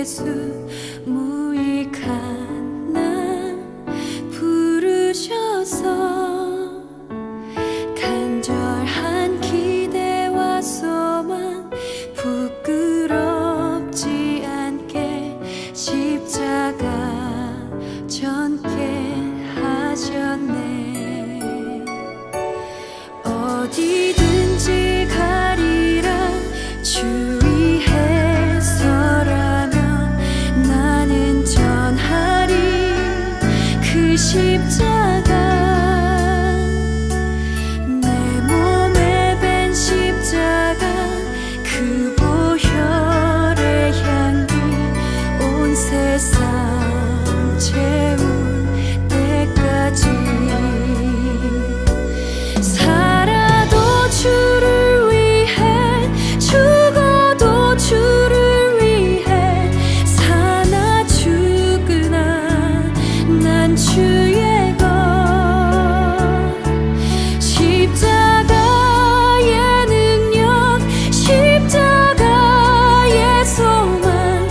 괴수 무익한 나 부르셔서 간절한 기대와 소망 부끄럽지 않게 십자가 전게 하셨네. 어디든지 가리라 주 위에 서라면 나는 전하리 그 십자가. 내 몸에 밴 십자가 그 보혈의 향기 온 세상 채울 때까지 살아도 주를 위해 죽어도 주를 위해 사나 죽으나 난 주의 것. 십자가의 능력 십자가의 소망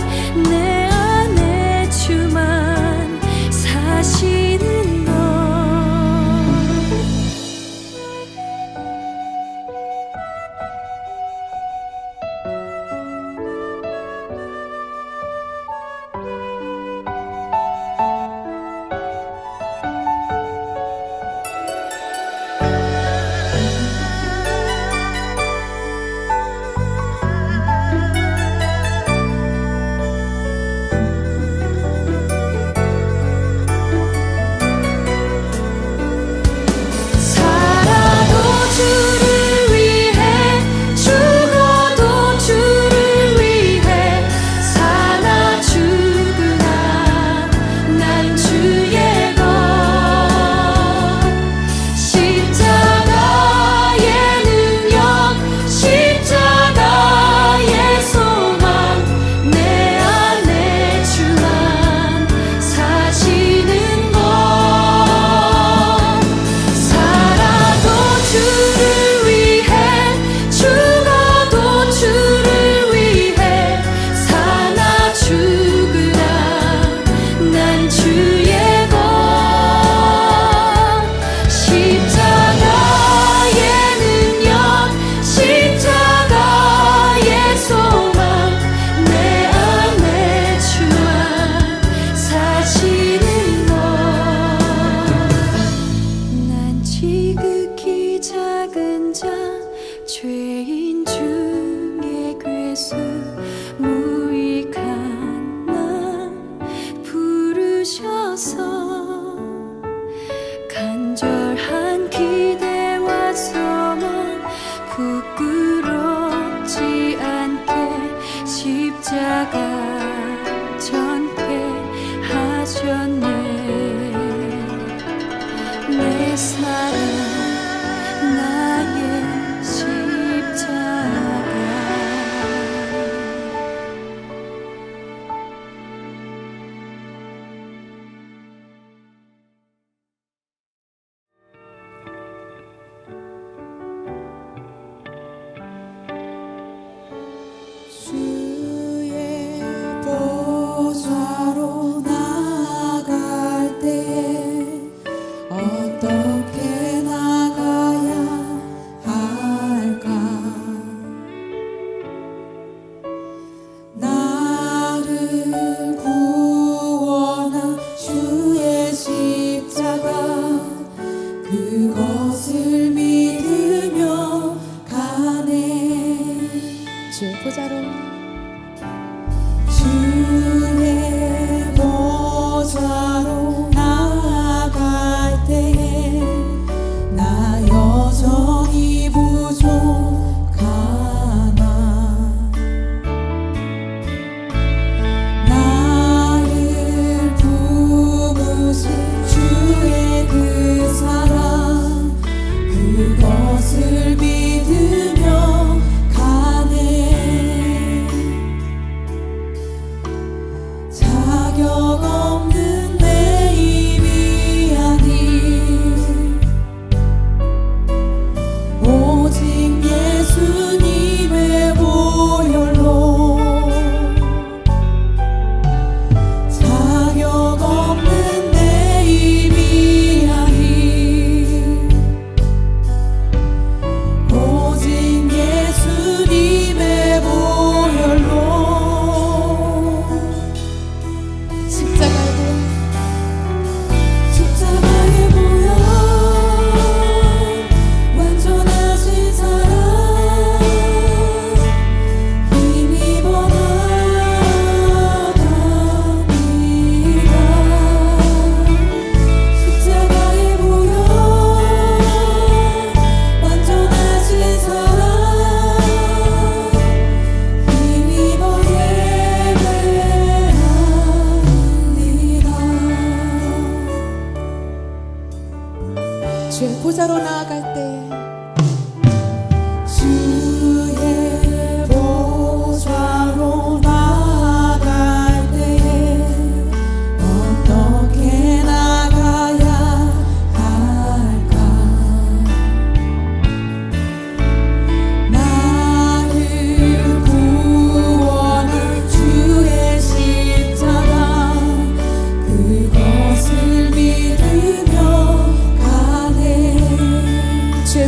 내 안에 주만 사시는 것. 살아도 주를 위해 죽어도 주를 위해 사나 죽으나 난 주의 것. 십자가의 능력 십자가의 소망 내 안에 주만 사시는 것. 살아도 주를 위해 죽어도 주를 위해 사나 죽으나 난 주의 것. 십자가의 능력 십자가의 소망 내 안에 주만 사시는 것. 난 지극히 작은 자 죄인 중에 괴수 무익한 나 부르셔서 간절한 기대와 소망 부끄럽지 않게 십자가 전게 하셨네. 내 사랑 나의 십자가. 주의 보좌로 나아가 보좌로 나아갈 때에 주의 보좌로 나아갈 때에 어떻게 나가야 할까? 나를 구원할 주의 십자가 그것을 믿으며 가네. 주의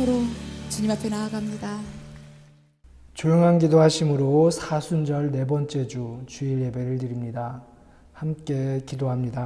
찬송으로 주님 앞에 나아갑니다. 조용한 기도하심으로 사순절 네 번째 주 주일 예배를 드립니다. 함께 기도합니다.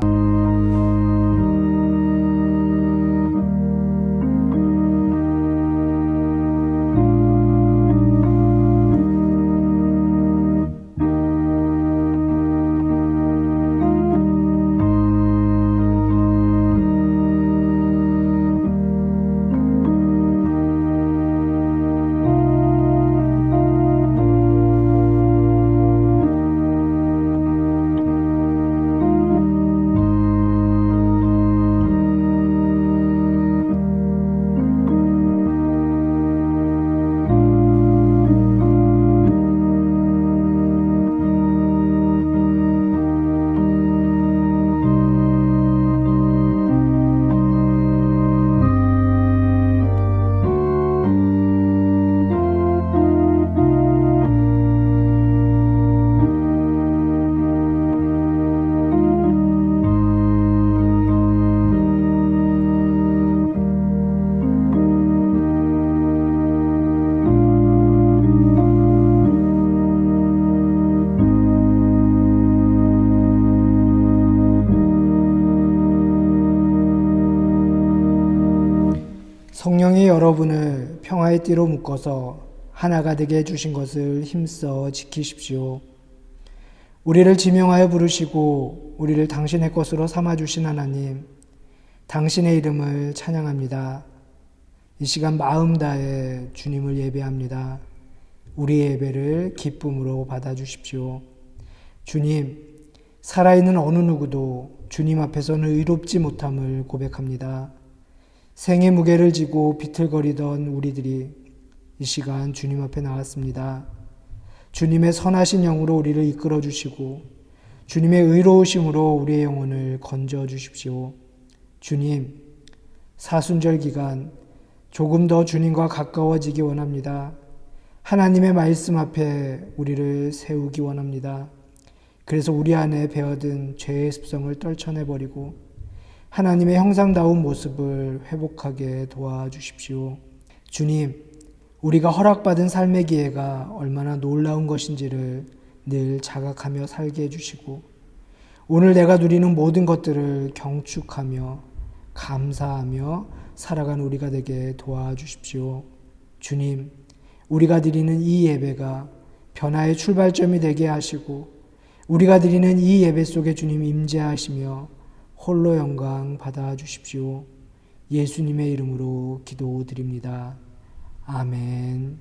성령이 여러분을 평화의 띠로 묶어서 하나가 되게 해주신 것을 힘써 지키십시오. 우리를 지명하여 부르시고 우리를 당신의 것으로 삼아주신 하나님, 당신의 이름을 찬양합니다. 이 시간 마음 다해 주님을 예배합니다. 우리의 예배를 기쁨으로 받아주십시오. 주님, 살아있는 어느 누구도 주님 앞에서는 의롭지 못함을 고백합니다. 생의 무게를 지고 비틀거리던 우리들이 이 시간 주님 앞에 나왔습니다. 주님의 선하신 영으로 우리를 이끌어 주시고 주님의 의로우심으로 우리의 영혼을 건져 주십시오. 주님, 사순절 기간 조금 더 주님과 가까워지기 원합니다. 하나님의 말씀 앞에 우리를 세우기 원합니다. 그래서 우리 안에 배어든 죄의 습성을 떨쳐내버리고 하나님의 형상다운 모습을 회복하게 도와주십시오. 주님, 우리가 허락받은 삶의 기회가 얼마나 놀라운 것인지를 늘 자각하며 살게 해주시고 오늘 내가 누리는 모든 것들을 경축하며 감사하며 살아가는 우리가 되게 도와주십시오. 주님, 우리가 드리는 이 예배가 변화의 출발점이 되게 하시고 우리가 드리는 이 예배 속에 주님 임재하시며 홀로 영광 받아 주십시오. 예수님의 이름으로 기도드립니다. 아멘.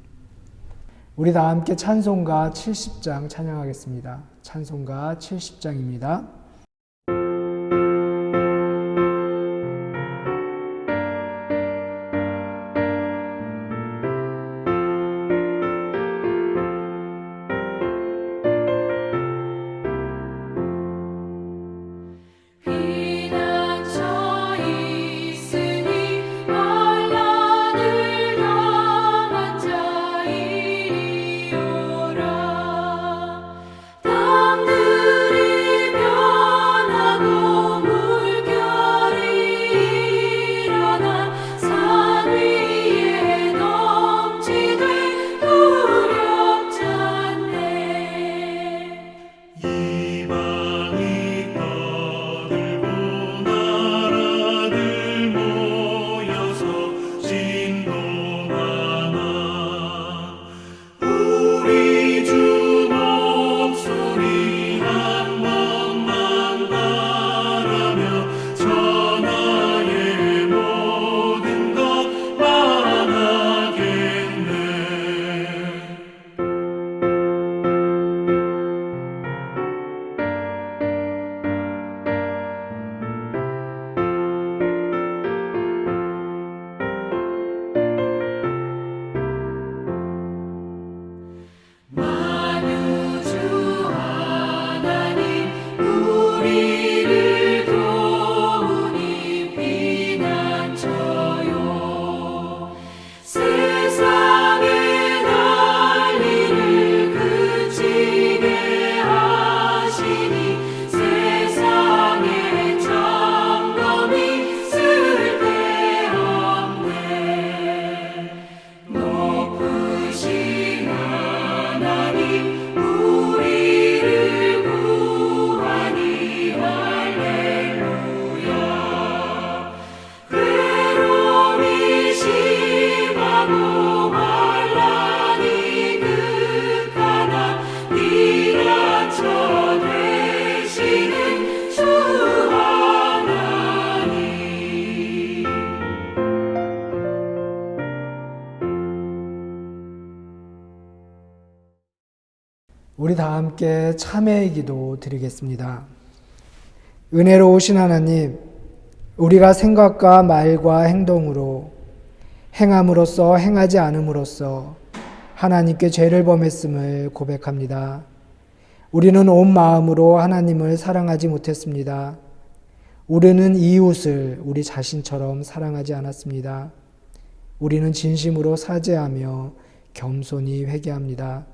우리 다 함께 찬송가 70장 찬양하겠습니다. 찬송가 70장입니다. 담 들이며 우리 다 함께 참회의 기도 드리겠습니다. 은혜로우신 하나님, 우리가 생각과 말과 행동으로 행함으로써 행하지 않음으로써 하나님께 죄를 범했음을 고백합니다. 우리는 온 마음으로 하나님을 사랑하지 못했습니다. 우리는 이웃을 우리 자신처럼 사랑하지 않았습니다. 우리는 진심으로 사죄하며 겸손히 회개합니다.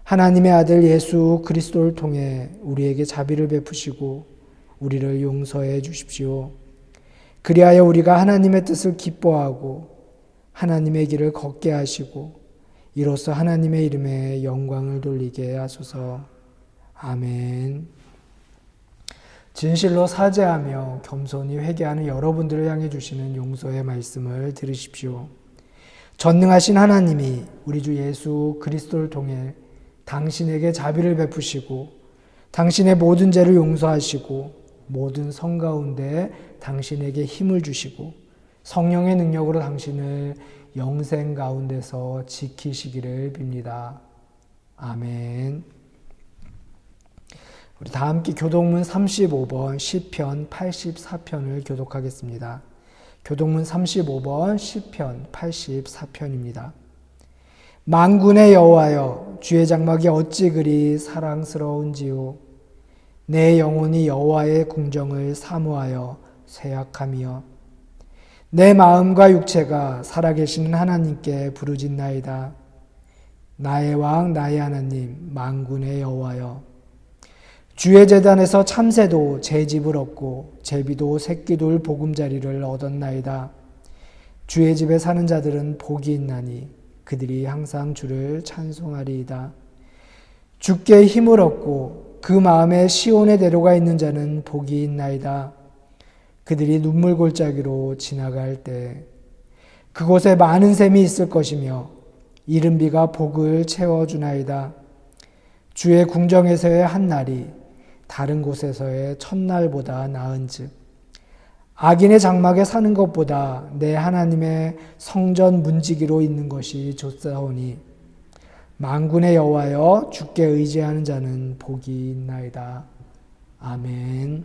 하나님의 아들 예수 그리스도를 통해 우리에게 자비를 베푸시고 우리를 용서해 주십시오. 그리하여 우리가 하나님의 뜻을 기뻐하고 하나님의 길을 걷게 하시고 이로써 하나님의 이름에 영광을 돌리게 하소서. 아멘. 진실로 사죄하며 겸손히 회개하는 여러분들을 향해 주시는 용서의 말씀을 들으십시오. 전능하신 하나님이 우리 주 예수 그리스도를 통해 당신에게 자비를 베푸시고 당신의 모든 죄를 용서하시고 모든 성 가운데 당신에게 힘을 주시고 성령의 능력으로 당신을 영생 가운데서 지키시기를 빕니다. 아멘. 우리 다 함께 교동문 35번 시편 84편을 교독하겠습니다. 교동문 35번 시편 84편입니다. 만군의 여호와여, 주의 장막이 어찌 그리 사랑스러운지요. 내 영혼이 여호와의 궁정을 사모하여 쇠약하며 내 마음과 육체가 살아계시는 하나님께 부르짖나이다. 나의 왕 나의 하나님 만군의 여호와여, 주의 제단에서 참새도 제 집을 얻고 제비도 새끼돌 보금자리를 얻었나이다. 주의 집에 사는 자들은 복이 있나니 그들이 항상 주를 찬송하리이다. 주께 힘을 얻고 그 마음에 시온의 대로가 있는 자는 복이 있나이다. 그들이 눈물 골짜기로 지나갈 때 그곳에 많은 샘이 있을 것이며 이른 비가 복을 채워주나이다. 주의 궁정에서의 한 날이 다른 곳에서의 첫날보다 나은즉 악인의 장막에 사는 것보다 내 하나님의 성전 문지기로 있는 것이 좋사오니 만군의 여호와여, 주께 의지하는 자는 복이 있나이다. 아멘.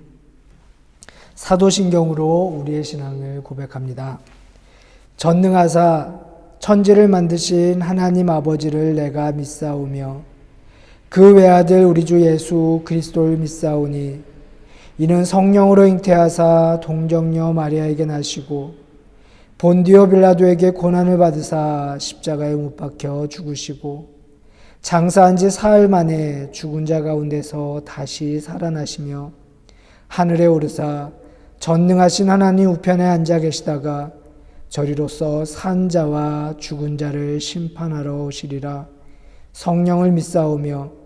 사도신경으로 우리의 신앙을 고백합니다. 전능하사 천지를 만드신 하나님 아버지를 내가 믿사오며 그 외아들 우리 주 예수 그리스도를 믿사오니 이는 성령으로 잉태하사 동정녀 마리아에게 나시고 본디오 빌라도에게 고난을 받으사 십자가에 못 박혀 죽으시고 장사한 지 사흘 만에 죽은 자 가운데서 다시 살아나시며 하늘에 오르사 전능하신 하나님 우편에 앉아 계시다가 저리로서 산 자와 죽은 자를 심판하러 오시리라. 성령을 믿사오며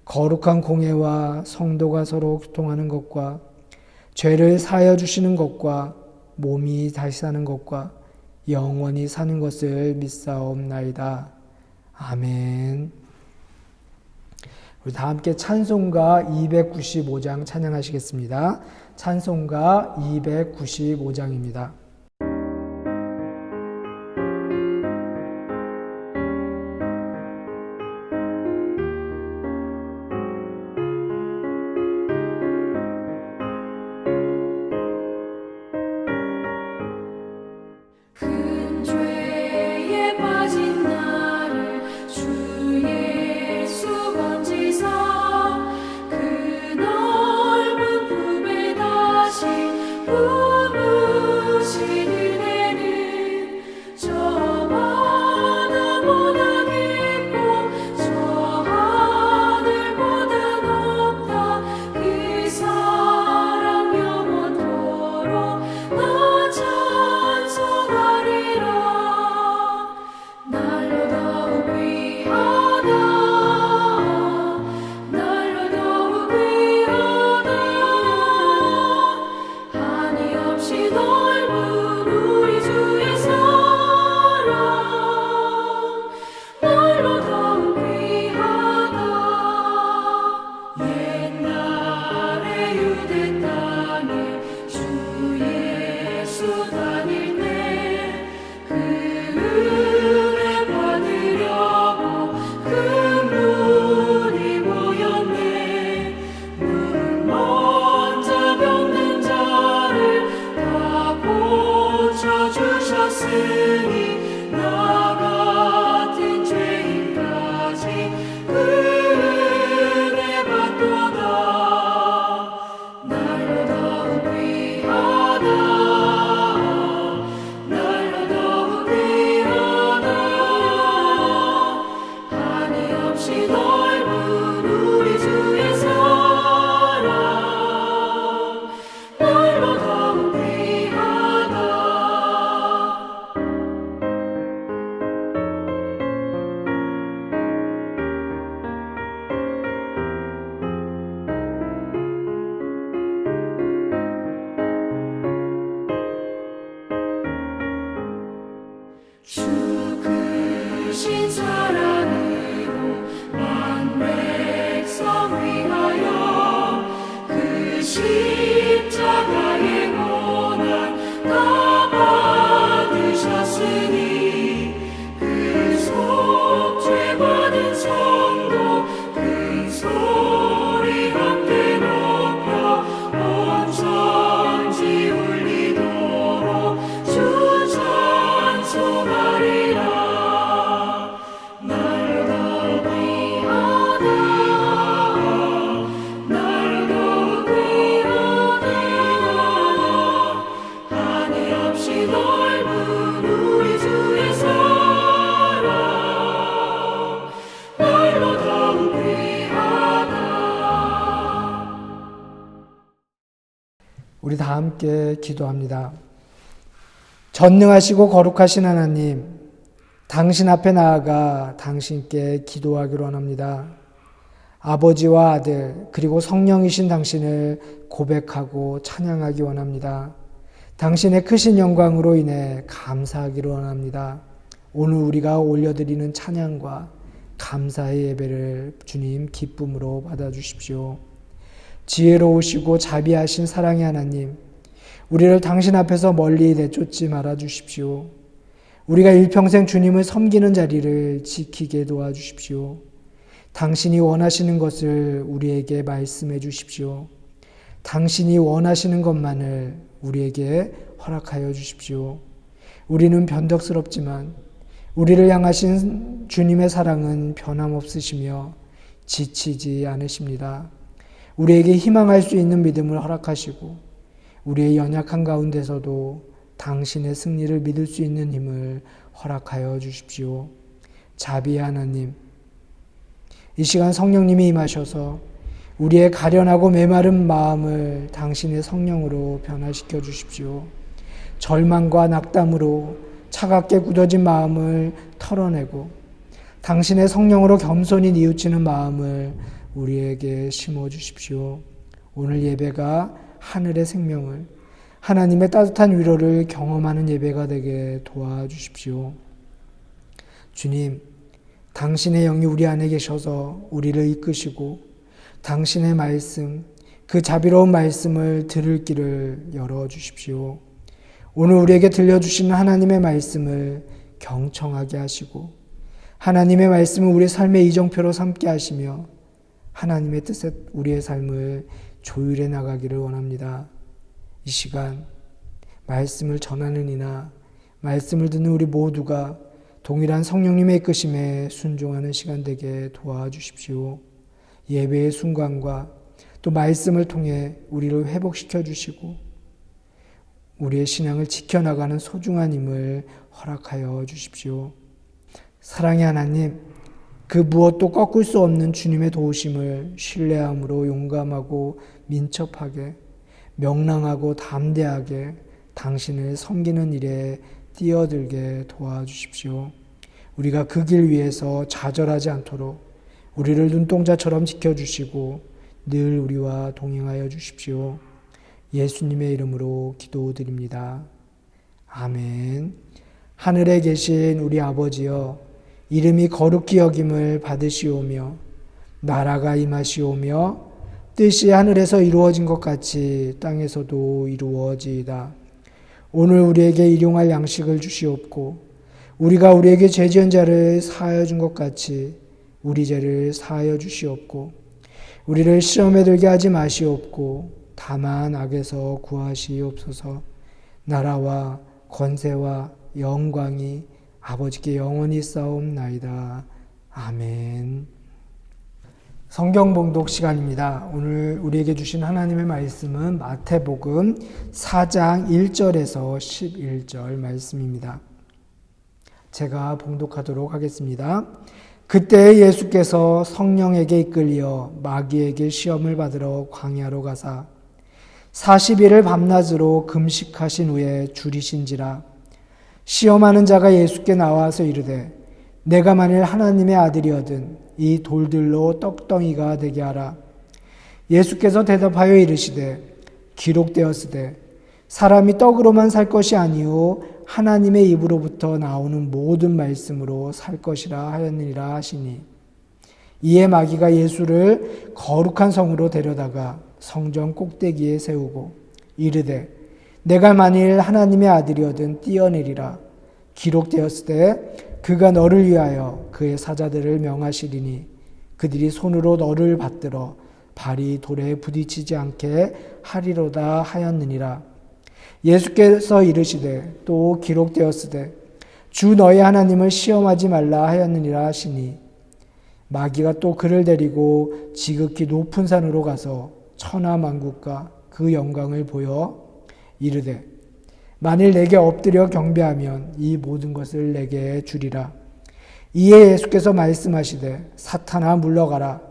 거룩한 공회와 성도가 서로 교통하는 것과 죄를 사하여 주시는 것과 몸이 다시 사는 것과 영원히 사는 것을 믿사옵나이다. 아멘. 우리 다 함께 찬송가 295장 찬양하시겠습니다. 찬송가 295장입니다. 큰 죄에 빠진 나를 주 예수 건지사 그 넓은 품에 다시 품으시 없이 넓은 우리 주의 사랑 날로 더욱 귀하다. 주 크신 사랑으로 만 백성 위하여 그 십자가의 고난 다 받으셨으니 그 속죄 받은 성도 큰 소리 함께 높여 온 천지 울리도록 주 찬송하리라. 날로 더욱 귀하다. 날로 더욱 귀하다. 하늘 없이 넓은 우리 주의 사랑 날로 더욱 귀하다. 우리 다 함께 기도합니다. 전능하시고 거룩하신 하나님, 당신 앞에 나아가 당신께 기도하기로 원합니다. 아버지와 아들 그리고 성령이신 당신을 고백하고 찬양하기 원합니다. 당신의 크신 영광으로 인해 감사하기로 원합니다. 오늘 우리가 올려드리는 찬양과 감사의 예배를 주님 기쁨으로 받아주십시오. 지혜로우시고 자비하신 사랑의 하나님, 우리를 당신 앞에서 멀리 내쫓지 말아주십시오. 우리가 일평생 주님을 섬기는 자리를 지키게 도와주십시오. 당신이 원하시는 것을 우리에게 말씀해 주십시오. 당신이 원하시는 것만을 우리에게 허락하여 주십시오. 우리는 변덕스럽지만 우리를 향하신 주님의 사랑은 변함없으시며 지치지 않으십니다. 우리에게 희망할 수 있는 믿음을 허락하시고 우리의 연약한 가운데서도 당신의 승리를 믿을 수 있는 힘을 허락하여 주십시오. 자비의 하나님, 이 시간 성령님이 임하셔서 우리의 가련하고 메마른 마음을 당신의 성령으로 변화시켜 주십시오. 절망과 낙담으로 차갑게 굳어진 마음을 털어내고 당신의 성령으로 겸손히 뉘우치는 마음을 우리에게 심어 주십시오. 오늘 예배가 하늘의 생명을, 하나님의 따뜻한 위로를 경험하는 예배가 되게 도와주십시오. 주님, 당신의 영이 우리 안에 계셔서 우리를 이끄시고 당신의 말씀, 그 자비로운 말씀을 들을 길을 열어주십시오. 오늘 우리에게 들려주시는 하나님의 말씀을 경청하게 하시고 하나님의 말씀을 우리 삶의 이정표로 삼게 하시며 하나님의 뜻에 우리의 삶을 조율해 나가기를 원합니다. 이 시간 말씀을 전하는 이나 말씀을 듣는 우리 모두가 동일한 성령님의 이끄심에 순종하는 시간 되게 도와주십시오. 예배의 순간과 또 말씀을 통해 우리를 회복시켜 주시고 우리의 신앙을 지켜나가는 소중한 힘을 허락하여 주십시오. 사랑의 하나님, 그 무엇도 꺾을 수 없는 주님의 도우심을 신뢰함으로 용감하고 민첩하게, 명랑하고 담대하게 당신을 섬기는 일에 뛰어들게 도와주십시오. 우리가 그 길 위에서 좌절하지 않도록 우리를 눈동자처럼 지켜주시고 늘 우리와 동행하여 주십시오. 예수님의 이름으로 기도드립니다. 아멘. 하늘에 계신 우리 아버지여, 이름이 거룩히 여김을 받으시오며 나라가 임하시오며 뜻이 하늘에서 이루어진 것 같이 땅에서도 이루어지이다. 오늘 우리에게 일용할 양식을 주시옵고 우리가 우리에게 죄 지은 자를 사하여 준 것 같이 우리 죄를 사하여 주시옵고 우리를 시험에 들게 하지 마시옵고 다만 악에서 구하시옵소서. 나라와 권세와 영광이 아버지께 영원히 싸움나이다. 아멘. 성경 봉독 시간입니다. 오늘 우리에게 주신 하나님의 말씀은 마태복음 4장 1절에서 11절 말씀입니다. 제가 봉독하도록 하겠습니다. 그때 예수께서 성령에게 이끌려 마귀에게 시험을 받으러 광야로 가사 40일을 밤낮으로 금식하신 후에 줄이신지라. 시험하는 자가 예수께 나와서 이르되 내가 만일 하나님의 아들이거든 이 돌들로 떡덩이가 되게 하라. 예수께서 대답하여 이르시되 기록되었으되 사람이 떡으로만 살 것이 아니요 하나님의 입으로부터 나오는 모든 말씀으로 살 것이라 하였느니라 하시니, 이에 마귀가 예수를 거룩한 성으로 데려다가 성전 꼭대기에 세우고 이르되 내가 만일 하나님의 아들이거든 뛰어내리라. 기록되었으되 그가 너를 위하여 그의 사자들을 명하시리니 그들이 손으로 너를 받들어 발이 돌에 부딪히지 않게 하리로다 하였느니라. 예수께서 이르시되 또 기록되었으되 주 너의 하나님을 시험하지 말라 하였느니라 하시니, 마귀가 또 그를 데리고 지극히 높은 산으로 가서 천하 만국과 그 영광을 보여 이르되 만일 내게 엎드려 경배하면 이 모든 것을 내게 주리라. 이에 예수께서 말씀하시되 사탄아 물러가라.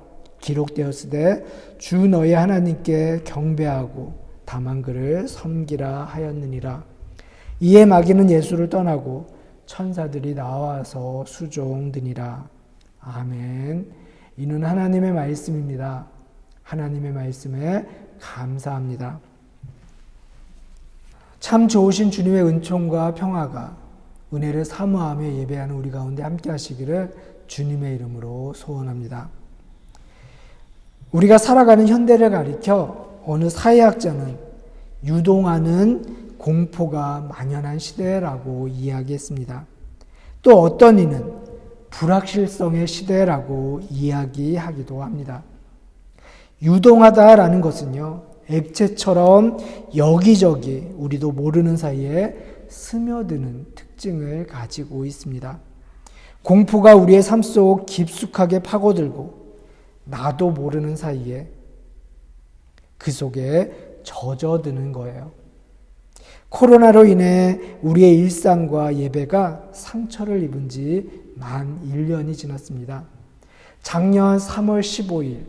기록되었으되 주 너의 하나님께 경배하고 다만 그를 섬기라 하였느니라. 이에 마귀는 예수를 떠나고 천사들이 나와서 수종드니라. 아멘. 이는 하나님의 말씀입니다. 하나님의 말씀에 감사합니다. 참 좋으신 주님의 은총과 평화가 은혜를 사모하며 예배하는 우리 가운데 함께 하시기를 주님의 이름으로 소원합니다. 우리가 살아가는 현대를 가리켜 어느 사회학자는 유동하는 공포가 만연한 시대라고 이야기했습니다. 또 어떤 이는 불확실성의 시대라고 이야기하기도 합니다. 유동하다라는 것은요, 액체처럼 여기저기 우리도 모르는 사이에 스며드는 특징을 가지고 있습니다. 공포가 우리의 삶 속 깊숙하게 파고들고 나도 모르는 사이에 그 속에 젖어드는 거예요. 코로나로 인해 우리의 일상과 예배가 상처를 입은 지 만 1년이 지났습니다. 작년 3월 15일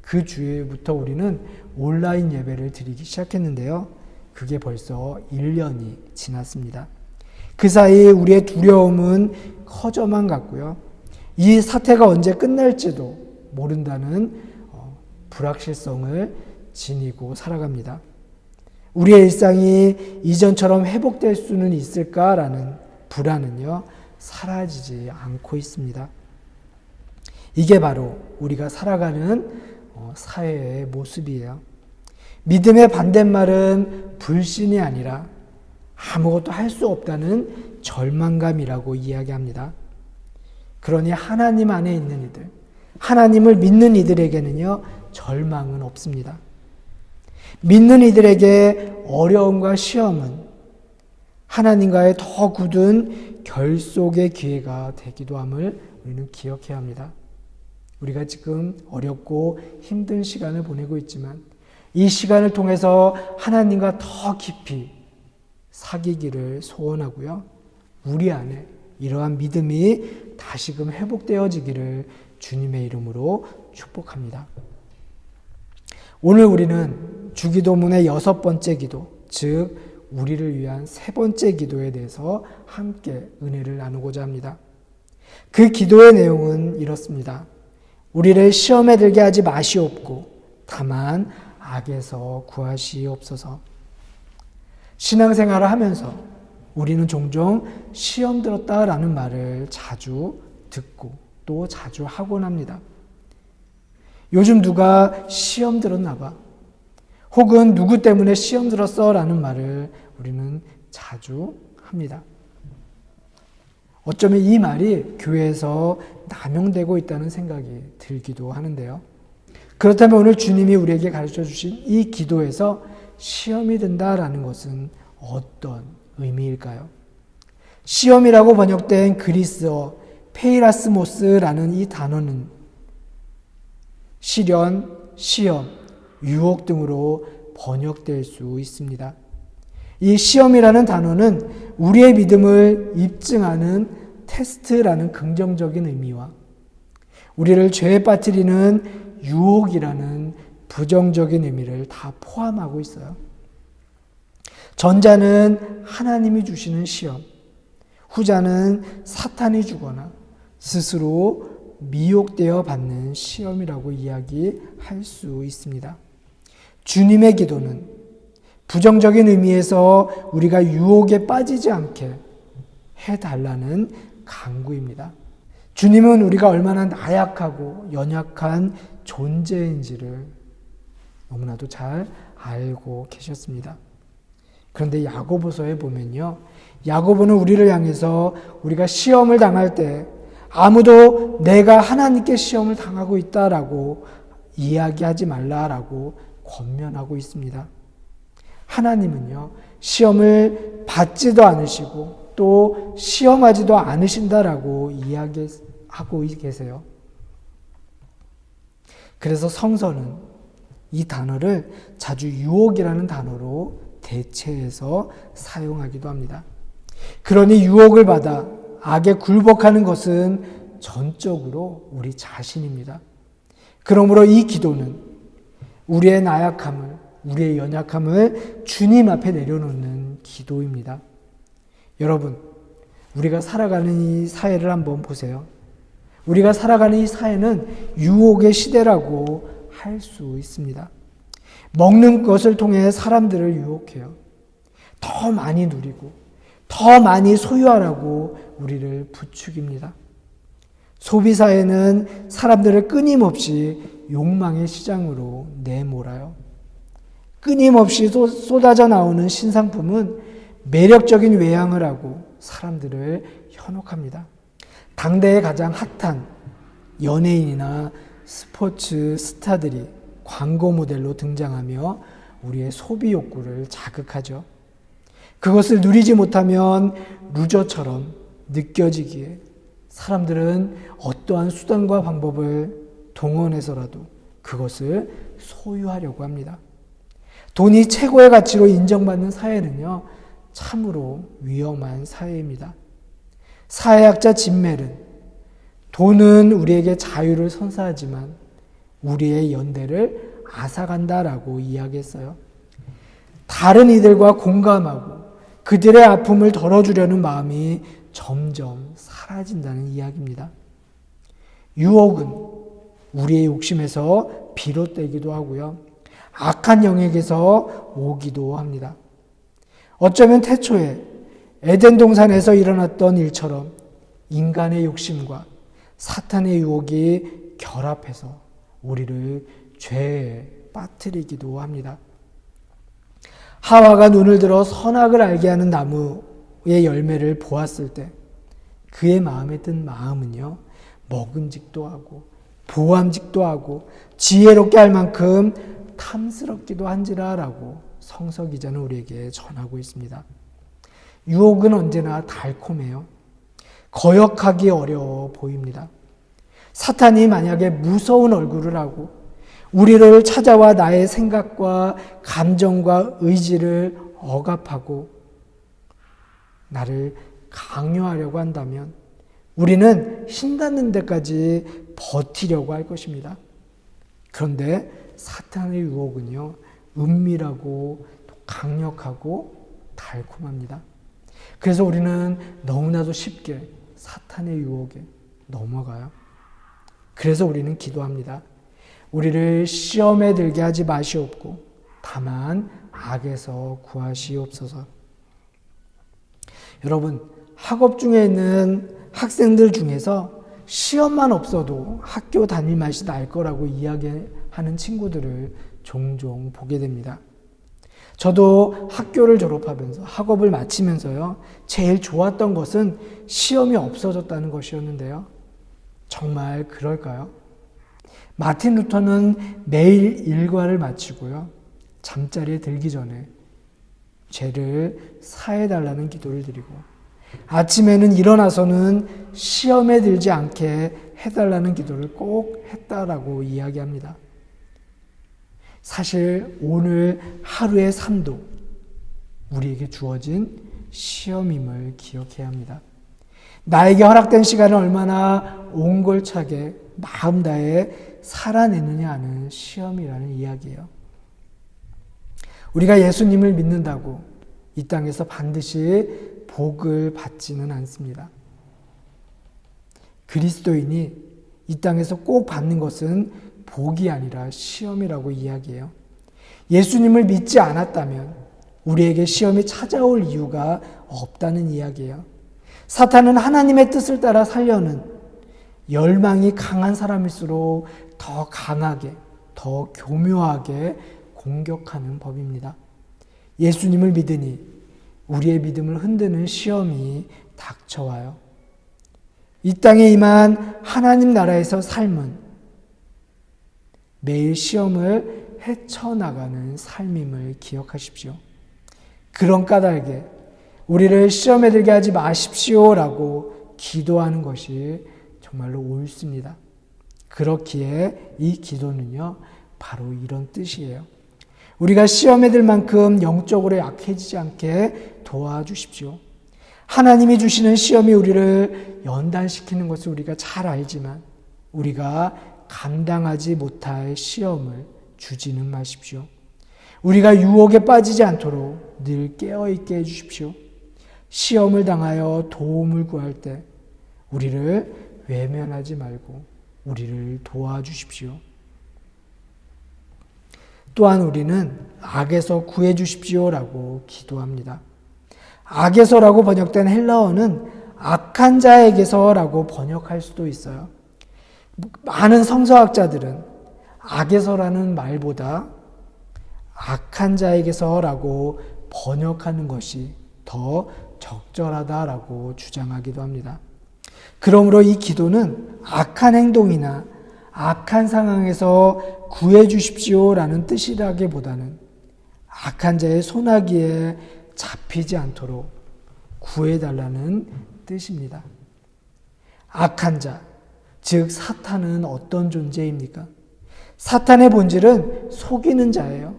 그 주일부터 우리는 온라인 예배를 드리기 시작했는데요. 그게 벌써 1년이 지났습니다. 그 사이 우리의 두려움은 커져만 갔고요. 이 사태가 언제 끝날지도 모른다는 불확실성을 지니고 살아갑니다. 우리의 일상이 이전처럼 회복될 수는 있을까라는 불안은요, 사라지지 않고 있습니다. 이게 바로 우리가 살아가는 사회의 모습이에요. 믿음의 반대말은 불신이 아니라 아무것도 할 수 없다는 절망감이라고 이야기합니다. 그러니 하나님 안에 있는 이들, 하나님을 믿는 이들에게는요, 절망은 없습니다. 믿는 이들에게 어려움과 시험은 하나님과의 더 굳은 결속의 기회가 되기도 함을 우리는 기억해야 합니다. 우리가 지금 어렵고 힘든 시간을 보내고 있지만 이 시간을 통해서 하나님과 더 깊이 사귀기를 소원하고요. 우리 안에 이러한 믿음이 다시금 회복되어지기를 주님의 이름으로 축복합니다. 오늘 우리는 주기도문의 6번째 기도, 즉 우리를 위한 3번째 기도에 대해서 함께 은혜를 나누고자 합니다. 그 기도의 내용은 이렇습니다. 우리를 시험에 들게 하지 마시옵고 다만 악에서 구하시옵소서. 신앙생활을 하면서 우리는 종종 시험 들었다라는 말을 자주 듣고 또 자주 하곤 합니다. 요즘 누가 시험 들었나 봐. 혹은 누구 때문에 시험 들었어 라는 말을 우리는 자주 합니다. 어쩌면 이 말이 교회에서 남용되고 있다는 생각이 들기도 하는데요. 그렇다면 오늘 주님이 우리에게 가르쳐 주신 이 기도에서 시험이 든다라는 것은 어떤 의미일까요? 시험이라고 번역된 그리스어 페이라스모스라는 이 단어는 시련, 시험, 유혹 등으로 번역될 수 있습니다. 이 시험이라는 단어는 우리의 믿음을 입증하는 테스트라는 긍정적인 의미와 우리를 죄에 빠뜨리는 유혹이라는 부정적인 의미를 다 포함하고 있어요. 전자는 하나님이 주시는 시험, 후자는 사탄이 주거나 스스로 미혹되어 받는 시험이라고 이야기할 수 있습니다. 주님의 기도는 부정적인 의미에서 우리가 유혹에 빠지지 않게 해달라는 간구입니다. 주님은 우리가 얼마나 나약하고 연약한 존재인지를 너무나도 잘 알고 계셨습니다. 그런데 야고보서에 보면요, 야고보는 우리를 향해서 우리가 시험을 당할 때 아무도 내가 하나님께 시험을 당하고 있다라고 이야기하지 말라라고 권면하고 있습니다. 하나님은요, 시험을 받지도 않으시고 또 시험하지도 않으신다라고 이야기하고 계세요. 그래서 성서는 이 단어를 자주 유혹이라는 단어로 대체해서 사용하기도 합니다. 그러니 유혹을 받아 악에 굴복하는 것은 전적으로 우리 자신입니다. 그러므로 이 기도는 우리의 나약함을, 우리의 연약함을 주님 앞에 내려놓는 기도입니다. 여러분, 우리가 살아가는 이 사회를 한번 보세요. 우리가 살아가는 이 사회는 유혹의 시대라고 할 수 있습니다. 먹는 것을 통해 사람들을 유혹해요. 더 많이 누리고 더 많이 소유하라고 우리를 부추깁니다. 소비사회는 사람들을 끊임없이 욕망의 시장으로 내몰아요. 끊임없이 쏟아져 나오는 신상품은 매력적인 외양을 하고 사람들을 현혹합니다. 당대의 가장 핫한 연예인이나 스포츠 스타들이 광고 모델로 등장하며 우리의 소비 욕구를 자극하죠. 그것을 누리지 못하면 루저처럼 느껴지기에 사람들은 어떠한 수단과 방법을 동원해서라도 그것을 소유하려고 합니다. 돈이 최고의 가치로 인정받는 사회는요, 참으로 위험한 사회입니다. 사회학자 짐 멜은 돈은 우리에게 자유를 선사하지만 우리의 연대를 앗아간다라고 이야기했어요. 다른 이들과 공감하고 그들의 아픔을 덜어주려는 마음이 점점 사라진다는 이야기입니다. 유혹은 우리의 욕심에서 비롯되기도 하고요, 악한 영역에서 오기도 합니다. 어쩌면 태초에 에덴 동산에서 일어났던 일처럼 인간의 욕심과 사탄의 유혹이 결합해서 우리를 죄에 빠뜨리기도 합니다. 하와가 눈을 들어 선악을 알게 하는 나무의 열매를 보았을 때 그의 마음에 든 마음은요, 먹음직도 하고 보암직도 하고 지혜롭게 할 만큼 탐스럽기도 한지라라고 성서 기자는 우리에게 전하고 있습니다. 유혹은 언제나 달콤해요. 거역하기 어려워 보입니다. 사탄이 만약에 무서운 얼굴을 하고 우리를 찾아와 나의 생각과 감정과 의지를 억압하고 나를 강요하려고 한다면 우리는 신닿는 데까지 버티려고 할 것입니다. 그런데 사탄의 유혹은요, 은밀하고 강력하고 달콤합니다. 그래서 우리는 너무나도 쉽게 사탄의 유혹에 넘어가요. 그래서 우리는 기도합니다. 우리를 시험에 들게 하지 마시옵고 다만 악에서 구하시옵소서. 여러분, 학업 중에 있는 학생들 중에서 시험만 없어도 학교 다닐 맛이 날 거라고 이야기하는 친구들을 종종 보게 됩니다. 저도 학교를 졸업하면서 학업을 마치면서요, 제일 좋았던 것은 시험이 없어졌다는 것이었는데요. 정말 그럴까요? 마틴 루터는 매일 일과를 마치고요, 잠자리에 들기 전에 죄를 사해달라는 기도를 드리고 아침에는 일어나서는 시험에 들지 않게 해달라는 기도를 꼭 했다라고 이야기합니다. 사실 오늘 하루의 삶도 우리에게 주어진 시험임을 기억해야 합니다. 나에게 허락된 시간은 얼마나 옹골차게 마음 다해 살아내느냐 하는 시험이라는 이야기예요. 우리가 예수님을 믿는다고 이 땅에서 반드시 복을 받지는 않습니다. 그리스도인이 이 땅에서 꼭 받는 것은 복이 아니라 시험이라고 이야기해요. 예수님을 믿지 않았다면 우리에게 시험이 찾아올 이유가 없다는 이야기예요. 사탄은 하나님의 뜻을 따라 살려는 열망이 강한 사람일수록 더 강하게, 더 교묘하게 공격하는 법입니다. 예수님을 믿으니 우리의 믿음을 흔드는 시험이 닥쳐와요. 이 땅에 임한 하나님 나라에서 삶은 매일 시험을 헤쳐나가는 삶임을 기억하십시오. 그런 까닭에 우리를 시험에 들게 하지 마십시오라고 기도하는 것이 정말로 옳습니다. 그렇기에 이 기도는요, 바로 이런 뜻이에요. 우리가 시험에 들 만큼 영적으로 약해지지 않게 도와주십시오. 하나님이 주시는 시험이 우리를 연단시키는 것을 우리가 잘 알지만 우리가 감당하지 못할 시험을 주지는 마십시오. 우리가 유혹에 빠지지 않도록 늘 깨어있게 해주십시오. 시험을 당하여 도움을 구할 때 우리를 외면하지 말고 우리를 도와주십시오. 또한 우리는 악에서 구해주십시오라고 기도합니다. 악에서라고 번역된 헬라어는 악한 자에게서라고 번역할 수도 있어요. 많은 성서학자들은 악에서라는 말보다 악한 자에게서라고 번역하는 것이 더 적절하다라고 주장하기도 합니다. 그러므로 이 기도는 악한 행동이나 악한 상황에서 구해 주십시오라는 뜻이라기보다는 악한 자의 손아귀에 잡히지 않도록 구해달라는 뜻입니다. 악한 자, 즉 사탄은 어떤 존재입니까? 사탄의 본질은 속이는 자예요.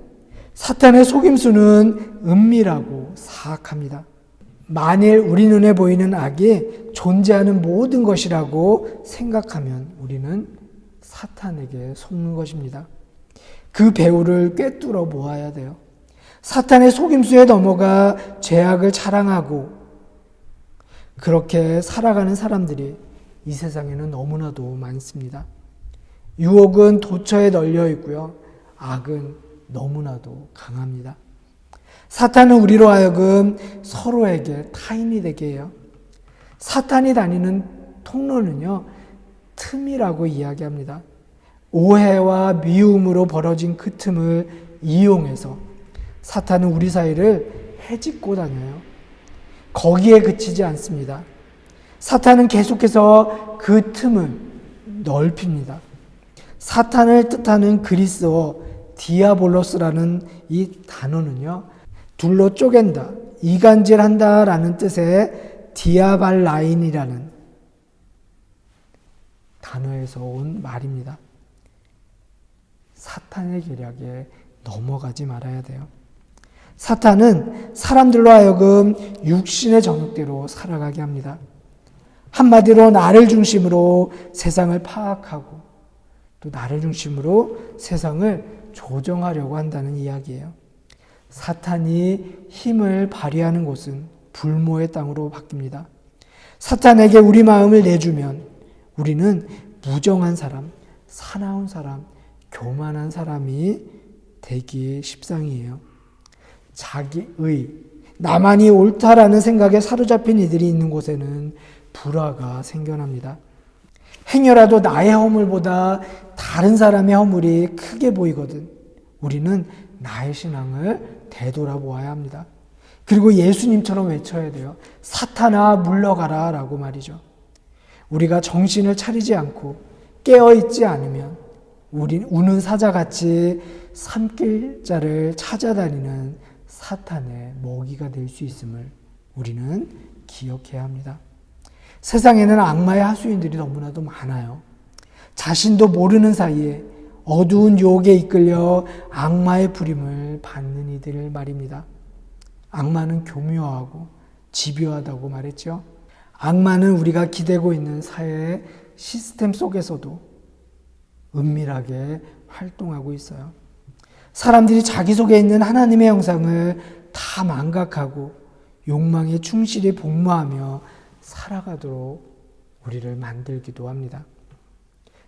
사탄의 속임수는 은밀하고 사악합니다. 만일 우리 눈에 보이는 악이 존재하는 모든 것이라고 생각하면 우리는 사탄에게 속는 것입니다. 그 배후를 꿰뚫어 모아야 돼요. 사탄의 속임수에 넘어가 죄악을 자랑하고 그렇게 살아가는 사람들이 이 세상에는 너무나도 많습니다. 유혹은 도처에 널려 있고요. 악은 너무나도 강합니다. 사탄은 우리로 하여금 서로에게 타인이 되게 해요. 사탄이 다니는 통로는요, 틈이라고 이야기합니다. 오해와 미움으로 벌어진 그 틈을 이용해서 사탄은 우리 사이를 헤집고 다녀요. 거기에 그치지 않습니다. 사탄은 계속해서 그 틈을 넓힙니다. 사탄을 뜻하는 그리스어 디아볼로스라는 이 단어는요, 둘로 쪼갠다, 이간질한다 라는 뜻의 디아발라인이라는 단어에서 온 말입니다. 사탄의 계략에 넘어가지 말아야 돼요. 사탄은 사람들로 하여금 육신의 정욕대로 살아가게 합니다. 한마디로 나를 중심으로 세상을 파악하고 또 나를 중심으로 세상을 조정하려고 한다는 이야기예요. 사탄이 힘을 발휘하는 곳은 불모의 땅으로 바뀝니다. 사탄에게 우리 마음을 내주면 우리는 무정한 사람, 사나운 사람, 교만한 사람이 되기 십상이에요. 자기의, 나만이 옳다라는 생각에 사로잡힌 이들이 있는 곳에는 불화가 생겨납니다. 행여라도 나의 허물보다 다른 사람의 허물이 크게 보이거든 우리는 나의 신앙을 되돌아보아야 합니다. 그리고 예수님처럼 외쳐야 돼요. 사탄아 물러가라 라고 말이죠. 우리가 정신을 차리지 않고 깨어있지 않으면 우린 우는 사자같이 삼킬 자를 찾아다니는 사탄의 먹이가 될 수 있음을 우리는 기억해야 합니다. 세상에는 악마의 하수인들이 너무나도 많아요. 자신도 모르는 사이에 어두운 유혹에 이끌려 악마의 부림을 받는 이들 말입니다. 악마는 교묘하고 집요하다고 말했죠. 악마는 우리가 기대고 있는 사회의 시스템 속에서도 은밀하게 활동하고 있어요. 사람들이 자기 속에 있는 하나님의 형상을 다 망각하고 욕망에 충실히 복무하며 살아가도록 우리를 만들기도 합니다.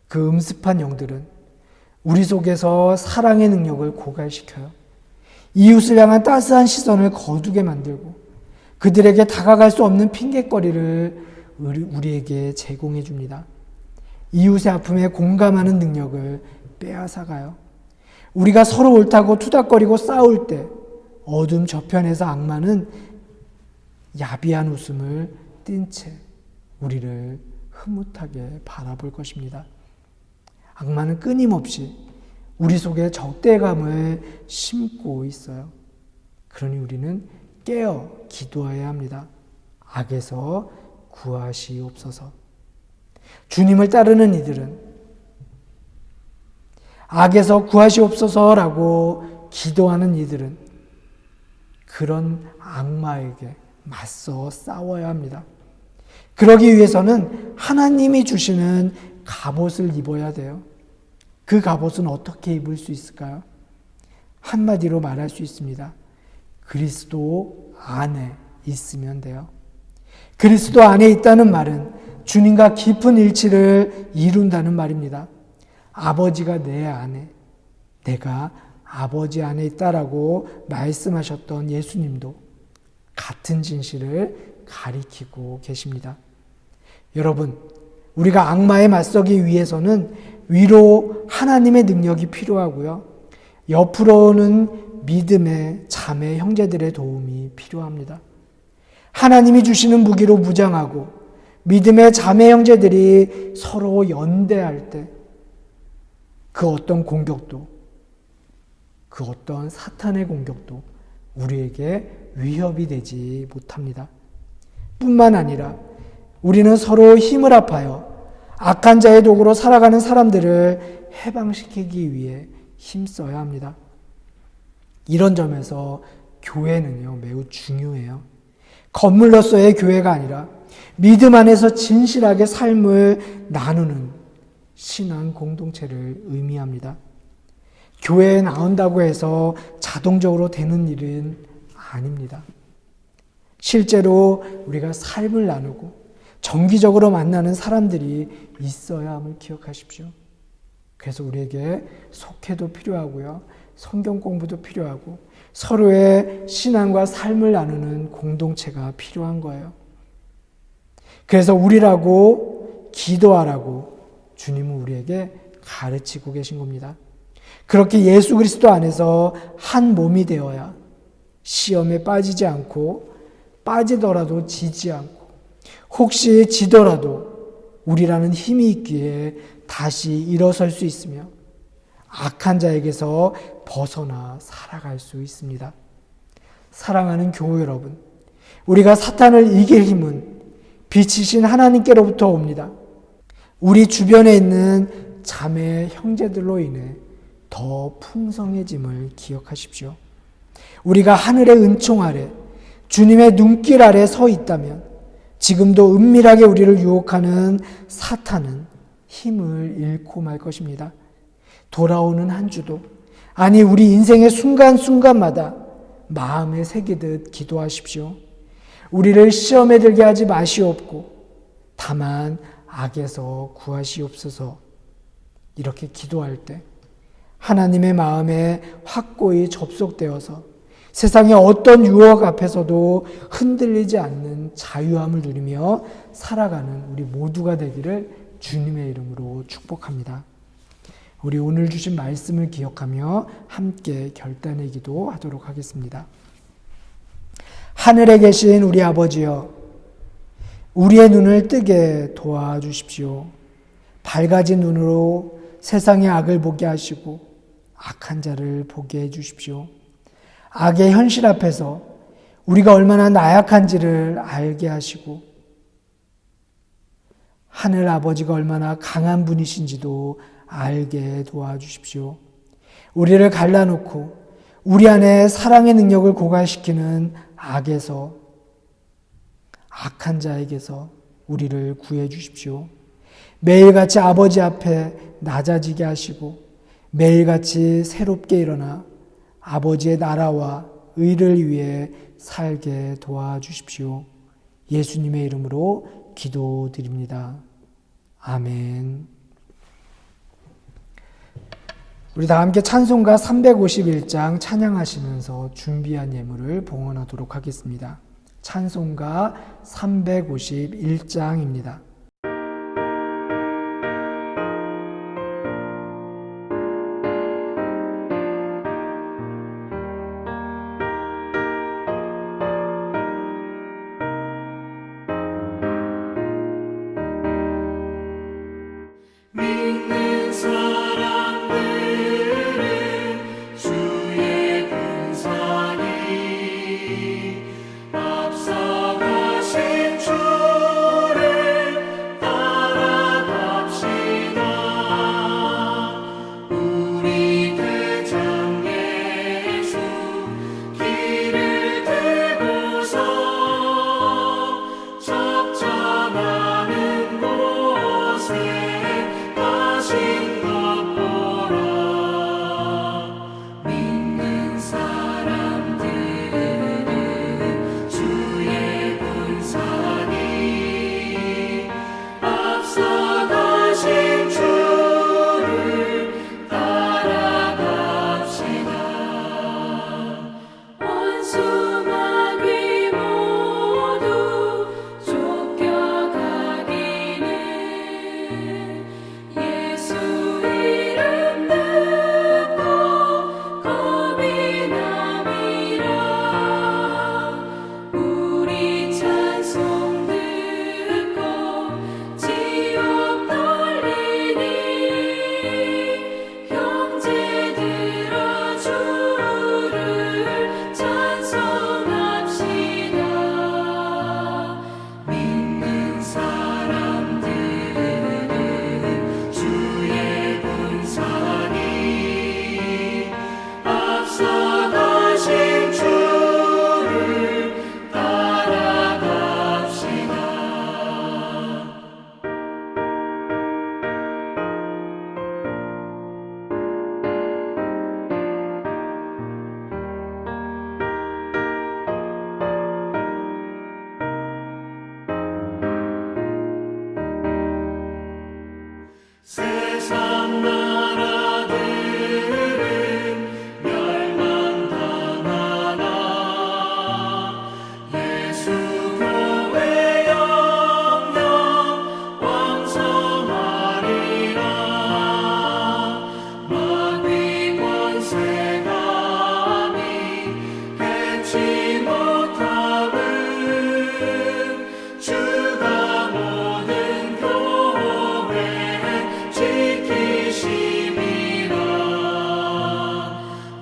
그 음습한 영들은 우리 속에서 사랑의 능력을 고갈시켜요. 이웃을 향한 따스한 시선을 거두게 만들고 그들에게 다가갈 수 없는 핑곗거리를 우리에게 제공해 줍니다. 이웃의 아픔에 공감하는 능력을 빼앗아가요. 우리가 서로 옳다고 투닥거리고 싸울 때 어둠 저편에서 악마는 야비한 웃음을 띤 채 우리를 흐뭇하게 바라볼 것입니다. 악마는 끊임없이 우리 속에 적대감을 심고 있어요. 그러니 우리는 깨어 기도해야 합니다. 악에서 구하시옵소서. 주님을 따르는 이들은 악에서 구하시옵소서라고 기도하는 이들은 그런 악마에게 맞서 싸워야 합니다. 그러기 위해서는 하나님이 주시는 갑옷을 입어야 돼요. 그 갑옷은 어떻게 입을 수 있을까요? 한마디로 말할 수 있습니다. 그리스도 안에 있으면 돼요. 그리스도 안에 있다는 말은 주님과 깊은 일치를 이룬다는 말입니다. 아버지가 내 안에, 내가 아버지 안에 있다라고 말씀하셨던 예수님도 같은 진실을 가리키고 계십니다. 여러분, 우리가 악마에 맞서기 위해서는 위로 하나님의 능력이 필요하고요. 옆으로는 믿음의 자매 형제들의 도움이 필요합니다. 하나님이 주시는 무기로 무장하고 믿음의 자매 형제들이 서로 연대할 때 그 어떤 공격도, 그 어떤 사탄의 공격도 우리에게 위협이 되지 못합니다. 뿐만 아니라 우리는 서로 힘을 합하여 악한 자의 도구로 살아가는 사람들을 해방시키기 위해 힘써야 합니다. 이런 점에서 교회는요, 매우 중요해요. 건물로서의 교회가 아니라 믿음 안에서 진실하게 삶을 나누는 신앙 공동체를 의미합니다. 교회에 나온다고 해서 자동적으로 되는 일은 아닙니다. 실제로 우리가 삶을 나누고 정기적으로 만나는 사람들이 있어야 함을 기억하십시오. 그래서 우리에게 속회도 필요하고요. 성경 공부도 필요하고 서로의 신앙과 삶을 나누는 공동체가 필요한 거예요. 그래서 우리라고 기도하라고 주님은 우리에게 가르치고 계신 겁니다. 그렇게 예수 그리스도 안에서 한 몸이 되어야 시험에 빠지지 않고 빠지더라도 지지 않고 혹시 지더라도 우리라는 힘이 있기에 다시 일어설 수 있으며 악한 자에게서 벗어나 살아갈 수 있습니다. 사랑하는 교우 여러분, 우리가 사탄을 이길 힘은 빛이신 하나님께로부터 옵니다. 우리 주변에 있는 자매 형제들로 인해 더 풍성해짐을 기억하십시오. 우리가 하늘의 은총 아래 주님의 눈길 아래 서 있다면 지금도 은밀하게 우리를 유혹하는 사탄은 힘을 잃고 말 것입니다. 돌아오는 한 주도 아니 우리 인생의 순간순간마다 마음에 새기듯 기도하십시오. 우리를 시험에 들게 하지 마시옵고 다만 악에서 구하시옵소서. 이렇게 기도할 때 하나님의 마음에 확고히 접속되어서 세상의 어떤 유혹 앞에서도 흔들리지 않는 자유함을 누리며 살아가는 우리 모두가 되기를 주님의 이름으로 축복합니다. 우리 오늘 주신 말씀을 기억하며 함께 결단의 기도 하도록 하겠습니다. 하늘에 계신 우리 아버지여, 우리의 눈을 뜨게 도와주십시오. 밝아진 눈으로 세상의 악을 보게 하시고 악한 자를 보게 해주십시오. 악의 현실 앞에서 우리가 얼마나 나약한지를 알게 하시고 하늘 아버지가 얼마나 강한 분이신지도 알게 도와주십시오. 우리를 갈라놓고 우리 안에 사랑의 능력을 고갈시키는 악에서 악한 자에게서 우리를 구해 주십시오. 매일같이 아버지 앞에 낮아지게 하시고 매일같이 새롭게 일어나 아버지의 나라와 의를 위해 살게 도와주십시오. 예수님의 이름으로 기도드립니다. 아멘. 우리 다 함께 찬송가 351장 찬양하시면서 준비한 예물을 봉헌하도록 하겠습니다. 찬송가 351장입니다. 믿는 사람들은 주의 분산이 앞서가신 주를 따라갑시다. 우리 대장 예수 길을 들고서 적잖아는 곳에 가신 것 보라. 믿는 사람들은 주의 분산이 앞서가신 주를 따라갑시다. 원수마귀 모두 쫓겨가기는 예수 이름 듣고 겁이 남이라. 우리 찬송 듣고 지옥 떨리니 형제들아 주를 찬송합시다. 믿는 사람들은 주의 분산이 앞서가신 주를 따라갑시다. 세상 나라들은 멸망당하나 예수 교회 영영 왕성하리라. 마귀 권세감이 해치 못함은 주가 모든 교회 지키심이라.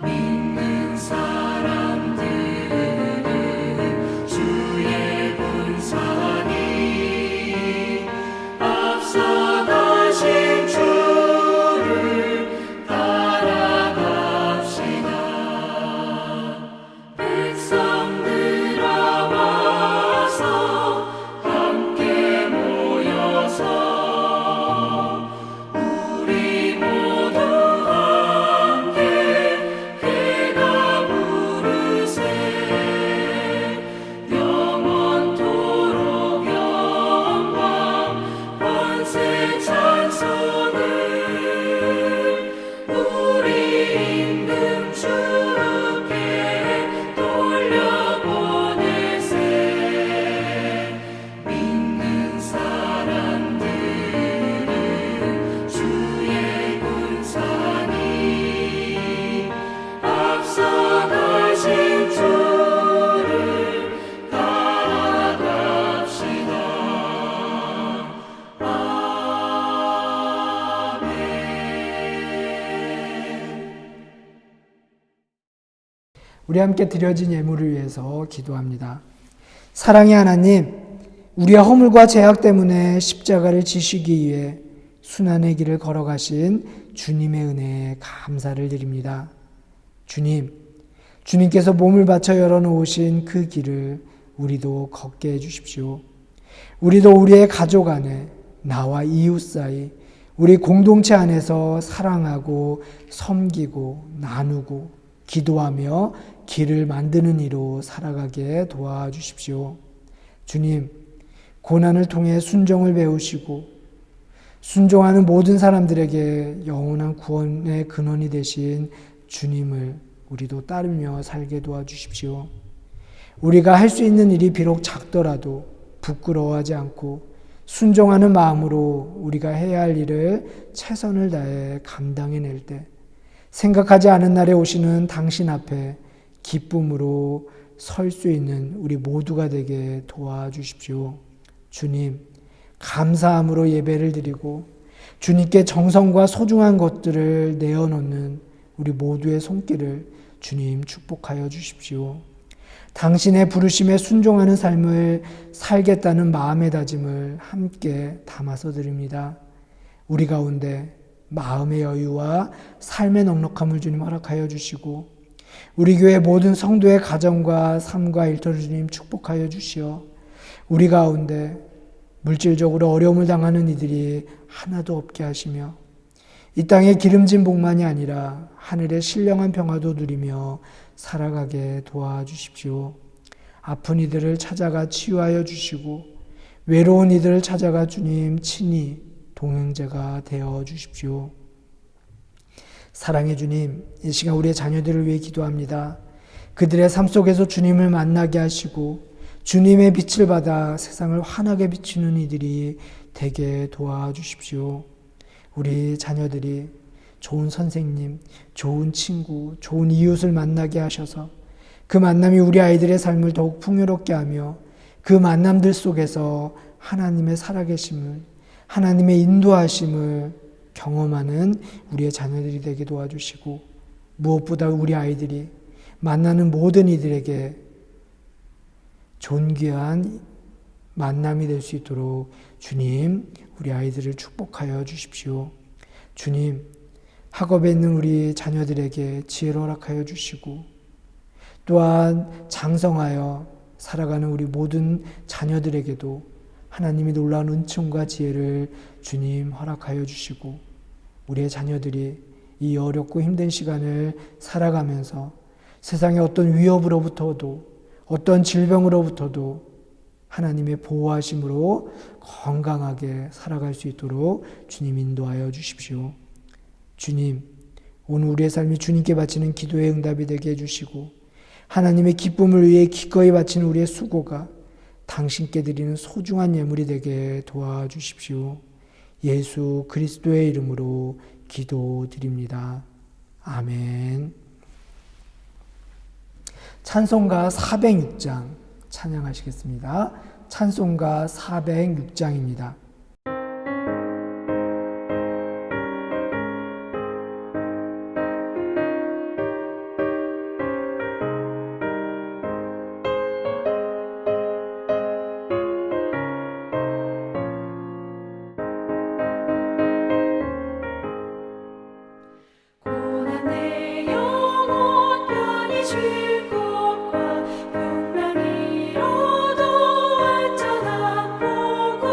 믿는 사람들은 주의 분산이 앞서가신 주를 따라갑시다. 백성들아 와서 함께 모여서 우리 모두 함께 괴가 부르세. 영원토록 영광 권세 찬송을 우리 임금 주께 돌려보내세. 믿는 사람들은 주의 분산이 앞서가신 주를 따라갑시다. 아멘. 우리 함께 드려진 예물을 위해서 기도합니다. 사랑의 하나님, 우리의 허물과 죄악 때문에 십자가를 지시기 위해 순환의 길을 걸어가신 주님의 은혜에 감사를 드립니다. 주님께서 몸을 바쳐 열어놓으신 그 길을 우리도 걷게 해주십시오. 우리도 우리의 가족 안에, 나와 이웃 사이, 우리 공동체 안에서 사랑하고 섬기고 나누고 기도하며 길을 만드는 이로 살아가게 도와주십시오. 주님, 고난을 통해 순종을 배우시고 순종하는 모든 사람들에게 영원한 구원의 근원이 되신 주님을 우리도 따르며 살게 도와주십시오. 우리가 할 수 있는 일이 비록 작더라도 부끄러워하지 않고 순종하는 마음으로 우리가 해야 할 일을 최선을 다해 감당해낼 때 생각하지 않은 날에 오시는 당신 앞에 기쁨으로 설 수 있는 우리 모두가 되게 도와주십시오. 주님, 감사함으로 예배를 드리고 주님께 정성과 소중한 것들을 내어놓는 우리 모두의 손길을 주님 축복하여 주십시오. 당신의 부르심에 순종하는 삶을 살겠다는 마음의 다짐을 함께 담아서 드립니다. 우리 가운데 마음의 여유와 삶의 넉넉함을 주님 허락하여 주시고 우리 교회 모든 성도의 가정과 삶과 일터를 주님 축복하여 주시어 우리 가운데 물질적으로 어려움을 당하는 이들이 하나도 없게 하시며 이 땅의 기름진 복만이 아니라 하늘의 신령한 평화도 누리며 살아가게 도와주십시오. 아픈 이들을 찾아가 치유하여 주시고 외로운 이들을 찾아가 주님 친히 동행자가 되어 주십시오. 사랑의 주님, 이 시간 우리의 자녀들을 위해 기도합니다. 그들의 삶 속에서 주님을 만나게 하시고 주님의 빛을 받아 세상을 환하게 비추는 이들이 되게 도와주십시오. 우리 자녀들이 좋은 선생님, 좋은 친구, 좋은 이웃을 만나게 하셔서 그 만남이 우리 아이들의 삶을 더욱 풍요롭게 하며 그 만남들 속에서 하나님의 살아계심을, 하나님의 인도하심을 경험하는 우리의 자녀들이 되게 도와주시고 무엇보다 우리 아이들이 만나는 모든 이들에게 존귀한 만남이 될 수 있도록 주님, 우리 아이들을 축복하여 주십시오. 주님, 학업에 있는 우리 자녀들에게 지혜를 허락하여 주시고 또한 장성하여 살아가는 우리 모든 자녀들에게도 하나님이 놀라운 은총과 지혜를 주님 허락하여 주시고 우리의 자녀들이 이 어렵고 힘든 시간을 살아가면서 세상의 어떤 위협으로부터도 어떤 질병으로부터도 하나님의 보호하심으로 건강하게 살아갈 수 있도록 주님 인도하여 주십시오. 주님, 오늘 우리의 삶이 주님께 바치는 기도의 응답이 되게 해주시고 하나님의 기쁨을 위해 기꺼이 바치는 우리의 수고가 당신께 드리는 소중한 예물이 되게 도와주십시오. 예수 그리스도의 이름으로 기도드립니다. 아멘. 찬송가 406장 찬양하시겠습니다. 찬송가 406장입니다. 고난 내 영혼 편히 쉴 곳과 분명히 이뤄도 완전한 보고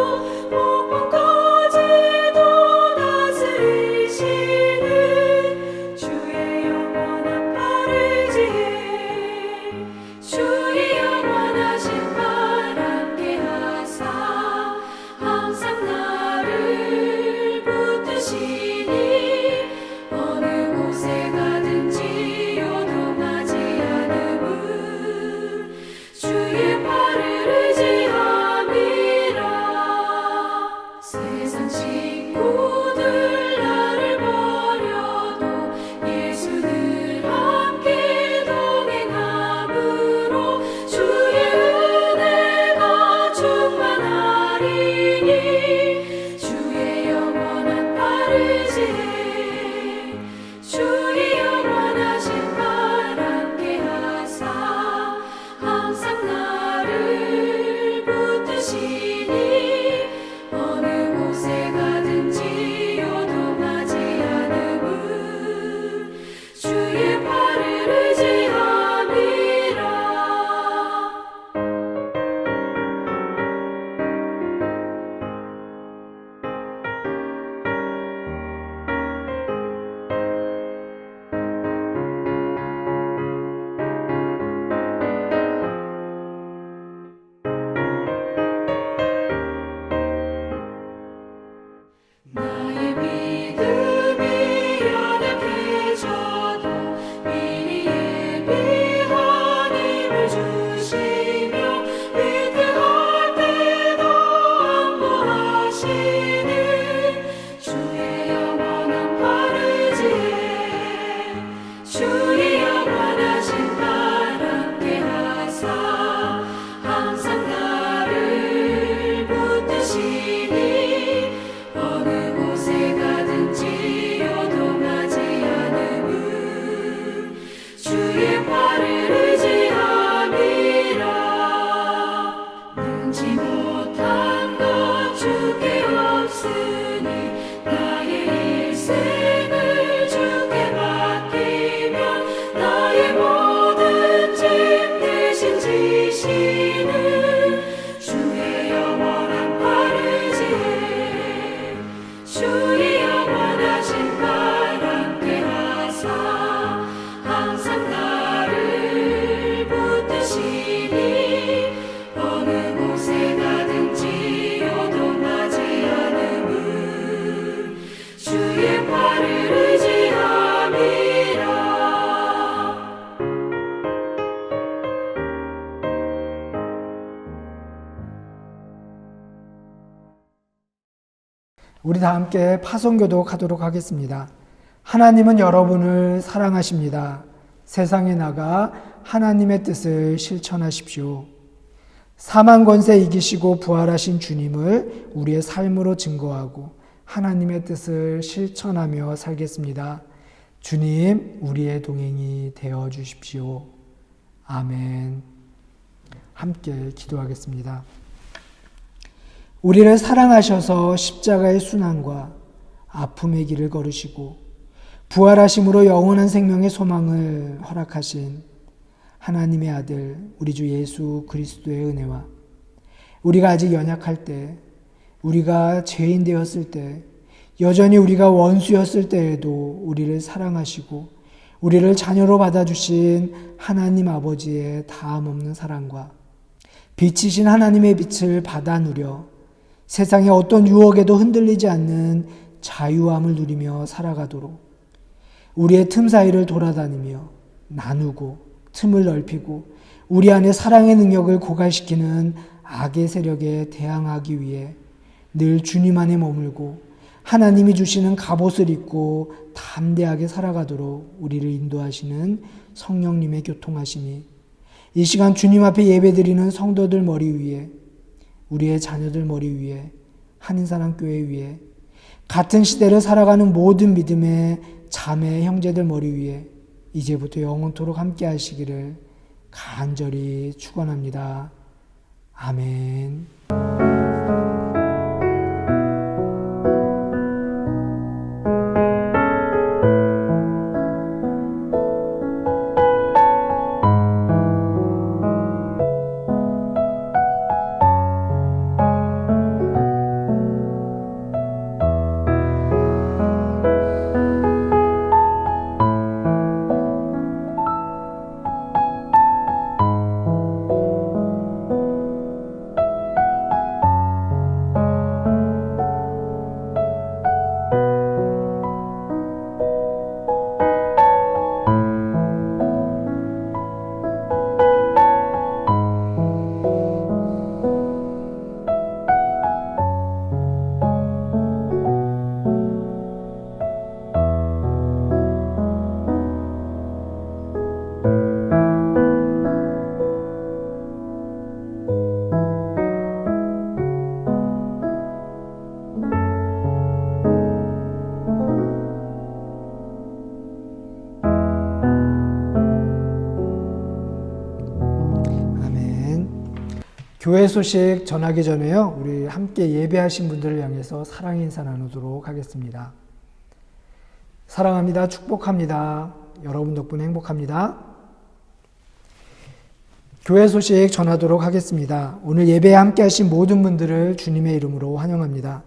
우리 다 함께 파송교독하도록 하겠습니다. 하나님은 여러분을 사랑하십니다. 세상에 나가 하나님의 뜻을 실천하십시오. 사망 권세 이기시고 부활하신 주님을 우리의 삶으로 증거하고 하나님의 뜻을 실천하며 살겠습니다. 주님, 우리의 동행이 되어 주십시오. 아멘. 함께 기도하겠습니다. 우리를 사랑하셔서 십자가의 순환과 아픔의 길을 걸으시고 부활하심으로 영원한 생명의 소망을 허락하신 하나님의 아들 우리 주 예수 그리스도의 은혜와 우리가 아직 연약할 때, 우리가 죄인 되었을 때, 여전히 우리가 원수였을 때에도 우리를 사랑하시고 우리를 자녀로 받아주신 하나님 아버지의 다함없는 사랑과 빛이신 하나님의 빛을 받아 누려 세상의 어떤 유혹에도 흔들리지 않는 자유함을 누리며 살아가도록 우리의 틈 사이를 돌아다니며 나누고 틈을 넓히고 우리 안에 사랑의 능력을 고갈시키는 악의 세력에 대항하기 위해 늘 주님 안에 머물고 하나님이 주시는 갑옷을 입고 담대하게 살아가도록 우리를 인도하시는 성령님의 교통하심이 이 시간 주님 앞에 예배드리는 성도들 머리 위에, 우리의 자녀들 머리 위에, 한인사랑교회 위에, 같은 시대를 살아가는 모든 믿음의 자매 형제들 머리 위에 이제부터 영원토록 함께 하시기를 간절히 축원합니다. 아멘. 교회 소식 전하기 전에요, 우리 함께 예배하신 분들을 향해서 사랑의 인사 나누도록 하겠습니다. 사랑합니다. 축복합니다. 여러분 덕분에 행복합니다. 교회 소식 전하도록 하겠습니다. 오늘 예배에 함께 하신 모든 분들을 주님의 이름으로 환영합니다.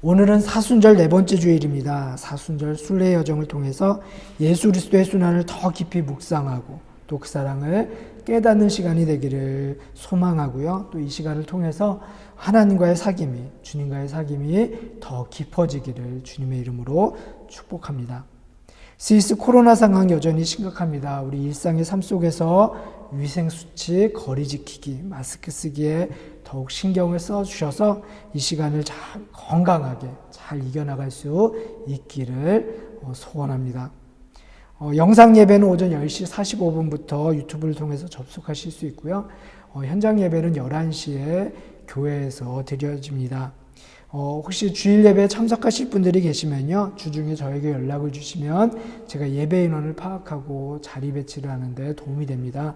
오늘은 사순절 네 번째 주일입니다. 사순절 순례의 여정을 통해서 예수 그리스도의 순환을 더 깊이 묵상하고 또 그 사랑을 깨닫는 시간이 되기를 소망하고요. 또 이 시간을 통해서 하나님과의 사귐이, 주님과의 사귐이 더 깊어지기를 주님의 이름으로 축복합니다. 스위스 코로나 상황 여전히 심각합니다. 우리 일상의 삶 속에서 위생수칙, 거리 지키기, 마스크 쓰기에 더욱 신경을 써주셔서 이 시간을 잘 건강하게 잘 이겨나갈 수 있기를 소원합니다. 영상 예배는 오전 10시 45분부터 유튜브를 통해서 접속하실 수 있고요. 현장 예배는 11시에 교회에서 드려집니다. 혹시 주일 예배에 참석하실 분들이 계시면요, 주중에 저에게 연락을 주시면 제가 예배 인원을 파악하고 자리 배치를 하는데 도움이 됩니다.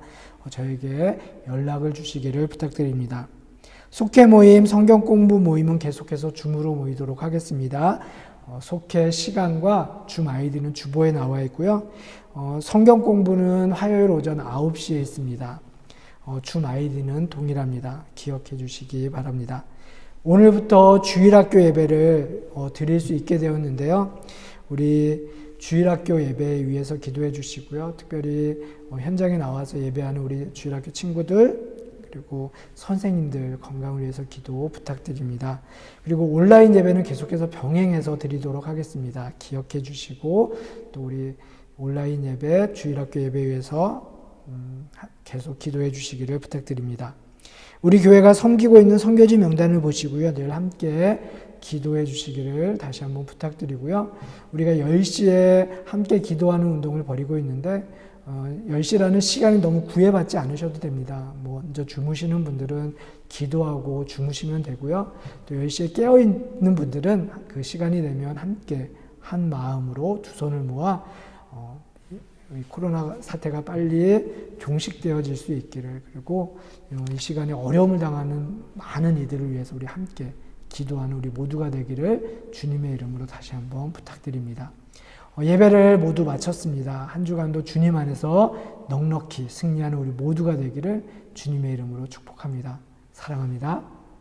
저에게 연락을 주시기를 부탁드립니다. 속회 모임, 성경 공부 모임은 계속해서 줌으로 모이도록 하겠습니다. 속회 시간과 줌 아이디는 주보에 나와 있고요. 성경 공부는 화요일 오전 9시에 있습니다. 줌 아이디는 동일합니다. 기억해 주시기 바랍니다. 오늘부터 주일학교 예배를 드릴 수 있게 되었는데요. 우리 주일학교 예배 위해서 기도해 주시고요. 특별히 현장에 나와서 예배하는 우리 주일학교 친구들 그리고 선생님들 건강을 위해서 기도 부탁드립니다. 그리고 온라인 예배는 계속해서 병행해서 드리도록 하겠습니다. 기억해 주시고 또 우리 온라인 예배, 주일학교 예배 위해서 계속 기도해 주시기를 부탁드립니다. 우리 교회가 섬기고 있는 선교지 명단을 보시고요. 늘 함께 기도해 주시기를 다시 한번 부탁드리고요. 우리가 10시에 함께 기도하는 운동을 벌이고 있는데 10시라는 시간이 너무 구애받지 않으셔도 됩니다. 먼저 주무시는 분들은 기도하고 주무시면 되고요. 또 10시에 깨어있는 분들은 그 시간이 되면 함께 한 마음으로 두 손을 모아 이 코로나 사태가 빨리 종식되어질 수 있기를, 그리고 이 시간에 어려움을 당하는 많은 이들을 위해서 우리 함께 기도하는 우리 모두가 되기를 주님의 이름으로 다시 한번 부탁드립니다. 예배를 모두 마쳤습니다. 한 주간도 주님 안에서 넉넉히 승리하는 우리 모두가 되기를 주님의 이름으로 축복합니다. 사랑합니다.